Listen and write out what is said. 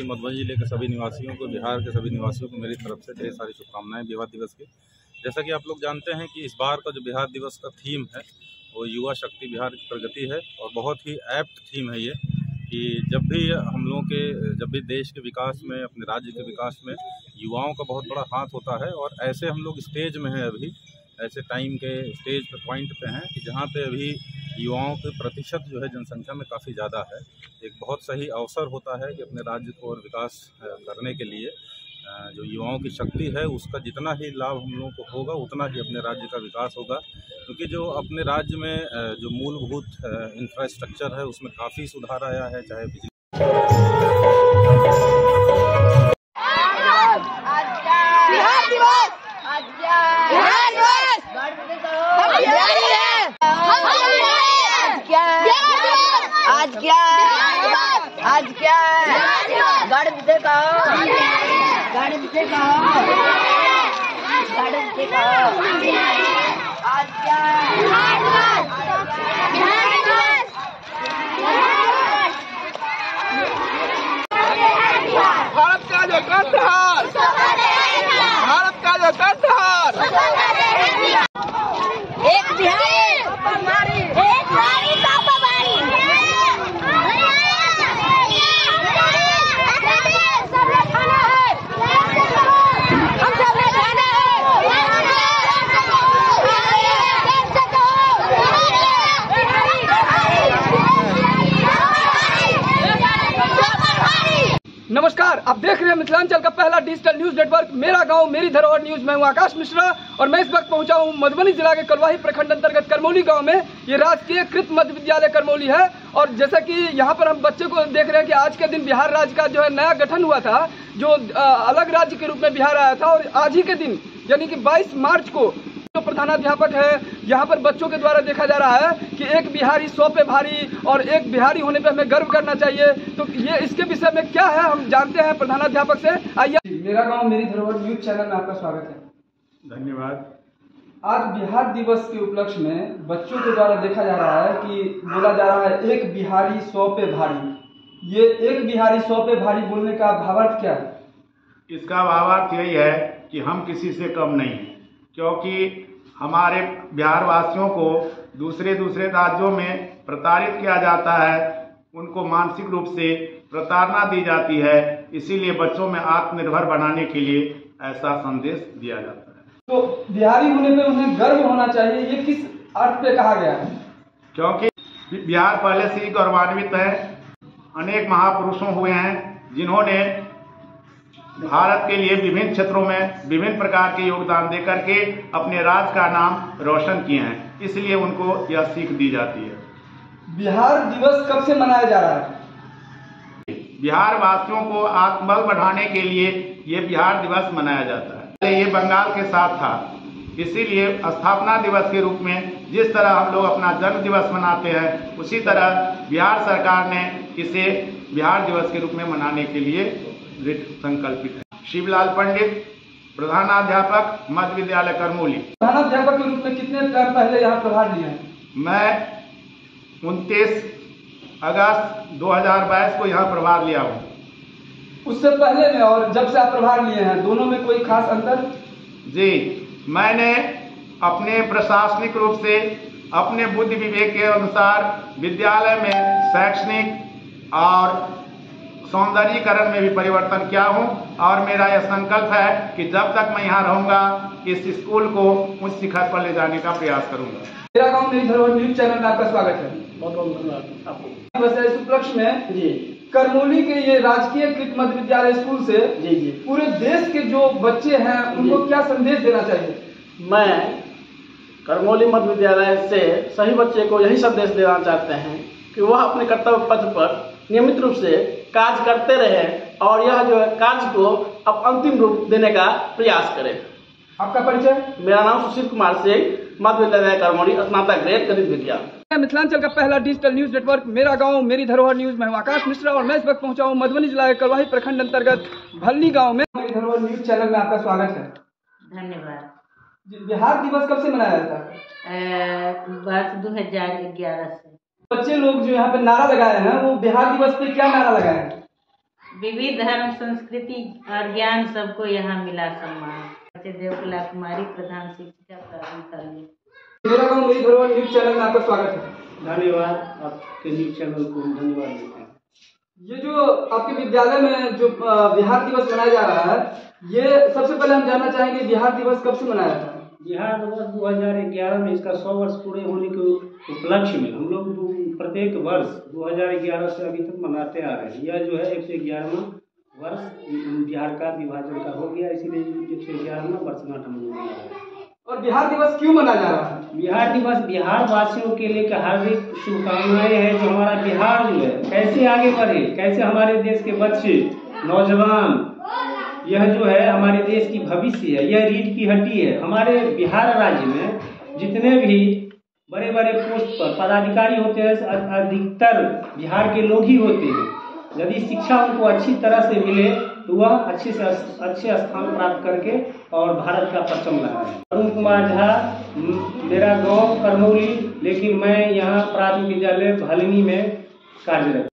मधुबनी जिले के सभी निवासियों को, बिहार के सभी निवासियों को मेरी तरफ से ढेर सारी शुभकामनाएं बिहार दिवस की। जैसा कि आप लोग जानते हैं कि इस बार का जो बिहार दिवस का थीम है वो युवा शक्ति बिहार की प्रगति है और बहुत ही एप्ट थीम है ये कि जब भी देश के विकास में, अपने राज्य के विकास में युवाओं का बहुत बड़ा हाथ होता है। और ऐसे हम लोग स्टेज में हैं, अभी ऐसे टाइम के स्टेज पे, पॉइंट पे हैं कि जहाँ पे अभी युवाओं के प्रतिशत जो है जनसंख्या में काफ़ी ज़्यादा है। एक बहुत सही अवसर होता है कि अपने राज्य को और विकास करने के लिए जो युवाओं की शक्ति है उसका जितना ही लाभ हम लोगों को होगा उतना ही अपने राज्य का विकास होगा। क्योंकि जो अपने राज्य में जो मूलभूत इंफ्रास्ट्रक्चर है उसमें काफ़ी सुधार आया है, चाहे बिजली आज क्या गर्व से कहो, गर्व से कहो, गर्व से कहो, आज क्या भारत का जो कंठहार, भारत का जो कंठहार, एक बिहारी, एक नारी का पवारी, सबने खाना है, हम सबने खाना है, नमस्कार, आप देख रहे हैं मिथिलांचल का पहला डिजिटल न्यूज नेटवर्क मेरा गांव मेरी धरोहर न्यूज। मैं हूं आकाश मिश्रा और मैं इस वक्त पहुंचा हूं मधुबनी जिला के कलवाही प्रखंड अंतर्गत करमौली गांव में। ये राजकीय कृत मध्य विद्यालय करमौली है और जैसा कि यहां पर हम बच्चे को देख रहे हैं कि आज के दिन बिहार राज्य का जो है नया गठन हुआ था, जो अलग राज्य के रूप में बिहार आया था। और आज ही के दिन यानी कि 22 मार्च को जो प्रधानाध्यापक है यहाँ पर बच्चों के द्वारा देखा जा रहा है कि एक बिहारी 100 पे भारी और एक बिहारी होने पे हमें गर्व करना चाहिए। तो ये इसके विषय में क्या है हम जानते हैं प्रधानाध्यापक से। आइए, मेरा गांव मेरी धरोहर न्यूज चैनल में आपका स्वागत है। धन्यवाद। आज बिहार दिवस के उपलक्ष्य में बच्चों के द्वारा देखा जा रहा है कि बोला जा रहा है एक बिहारी 100 पे भारी। ये एक बिहारी 100 पे भारी बोलने का भावार्थ क्या है? इसका भावार्थ यही है कि हम किसी से कम नहीं हैं, क्योंकि हमारे बिहार वासियों को दूसरे राज्यों में प्रताड़ित किया जाता है, उनको मानसिक रूप से प्रताड़ना दी जाती है। इसीलिए बच्चों में आत्मनिर्भर बनाने के लिए ऐसा संदेश दिया जाता है। तो बिहारी होने पे उन्हें गर्व होना चाहिए, ये किस अर्थ पे कहा गया है? क्योंकि बिहार पहले से ही गौरवान्वित है। अनेक महापुरुषों हुए हैं जिन्होंने भारत के लिए विभिन्न क्षेत्रों में विभिन्न प्रकार के योगदान देकर के अपने राज्य का नाम रोशन किए हैं, इसलिए उनको यह सीख दी जाती है। बिहार दिवस कब से मनाया जा रहा है? बिहार वासियों को आत्मबल बढ़ाने के लिए ये बिहार दिवस मनाया जाता है। पहले ये बंगाल के साथ था, इसीलिए स्थापना दिवस के रूप में जिस तरह हम लोग अपना जन्म दिवस मनाते हैं उसी तरह बिहार सरकार ने इसे बिहार दिवस के रूप में मनाने के लिए संकल्पित है। शिवलाल पंडित, प्रधानाध्यापक मध्य विद्यालय करमौली। प्रधानाध्यापक के रूप में कितने टाइम पहले यहाँ प्रभार लिए हैं? मैं 29 अगस्त 2022 को यहाँ प्रभार लिया हूँ। उससे पहले में और जब से आप प्रभार लिए हैं दोनों में कोई खास अंतर? जी, मैंने अपने प्रशासनिक रूप से अपने बुद्धि विवेक के अनुसार विद्यालय में शैक्षणिक और सौंदर्यीकरण में भी परिवर्तन किया हूं और मेरा यह संकल्प है कि जब तक मैं यहाँ रहूंगा इस स्कूल को उच्च शिखर पर ले जाने का प्रयास करूंगा। मेरा गांव मेरी धरोहर न्यूज चैनल में आपका स्वागत है। बहुत बहुत धन्यवाद आपको। वैसे इस उपलक्ष्य में जी करमौली के ये राजकीय कृत मध्य विद्यालय स्कूल से जी पूरे देश के जो बच्चे हैं उनको क्या संदेश देना चाहिए? मैं करमौली मध्य विद्यालय से सभी बच्चे को यही संदेश देना चाहते हैं कि वह अपने कर्तव्य पथ पर नियमित रूप से कार्य करते रहे और यह जो है कार्य को अब अंतिम रूप देने का प्रयास करें। आपका परिचय? मेरा नाम सुशील कुमार सिंह, मध्य विद्यालय करमौली, स्नातक ग्रेड गणित विज्ञान। मिथिलांचल का पहला डिजिटल न्यूज नेटवर्क मेरा गांव मेरी धरोहर न्यूज में आकाश मिश्रा और मैं इस वक्त पहुंचा हूं मधुबनी जिला के कलवाही प्रखंड अंतर्गत भलनी गांव में। मेरी धरोहर न्यूज चैनल में आपका स्वागत है। धन्यवाद। बिहार दिवस कब से मनाया जाता है? वर्ष 2011 से। बच्चे लोग जो यहाँ पे नारा लगाए हैं वो बिहार दिवस पे क्या नारा लगाए हैं? विविध धर्म संस्कृति और ज्ञान सबको यहाँ मिला सम्मान। देवकला कुमारी, प्रधान शिक्षिका प्रारंभ कॉलेज। मेरा गाँव मेरी धरोहर न्यूज चैनल में आपका स्वागत है। धन्यवाद, आपके न्यूज चैनल को धन्यवाद देते हैं। ये जो आपके विद्यालय में जो बिहार दिवस मनाया जा रहा है, ये सबसे पहले हम जानना चाहेंगे बिहार दिवस कब से मनाया जाता है? बिहार दिवस 2011 में इसका 100 वर्ष पूरे होने के उपलक्ष्य में हम लोग प्रत्येक वर्ष 2011 से अभी तक मनाते आ रहे हैं। यह जो है 111वां वर्ष बिहार का विभाजन का हो गया, इसीलिए 111वां वर्षगांठ हम लोग मना रहे हैं। और बिहार दिवस क्यों मनाया जा रहा है? बिहार दिवस बिहार वासियों के लिए हार्दिक शुभकामनाएं हैं। जो हमारा बिहार जो है कैसे आगे बढ़े, कैसे हमारे देश के बच्चे नौजवान, यह जो है हमारे देश की भविष्य है, यह रीढ़ की हड्डी है। हमारे बिहार राज्य में जितने भी बड़े बड़े पोस्ट पर पदाधिकारी होते हैं, अधिकतर बिहार के लोग ही होते हैं। यदि शिक्षा उनको अच्छी तरह से मिले तो वह अच्छे स्थान प्राप्त करके और भारत का परचम लहराए। अरुण कुमार झा, मेरा गांव करमौली, लेकिन मैं यहाँ प्राथमिक विद्यालय भलनी में कार्यरत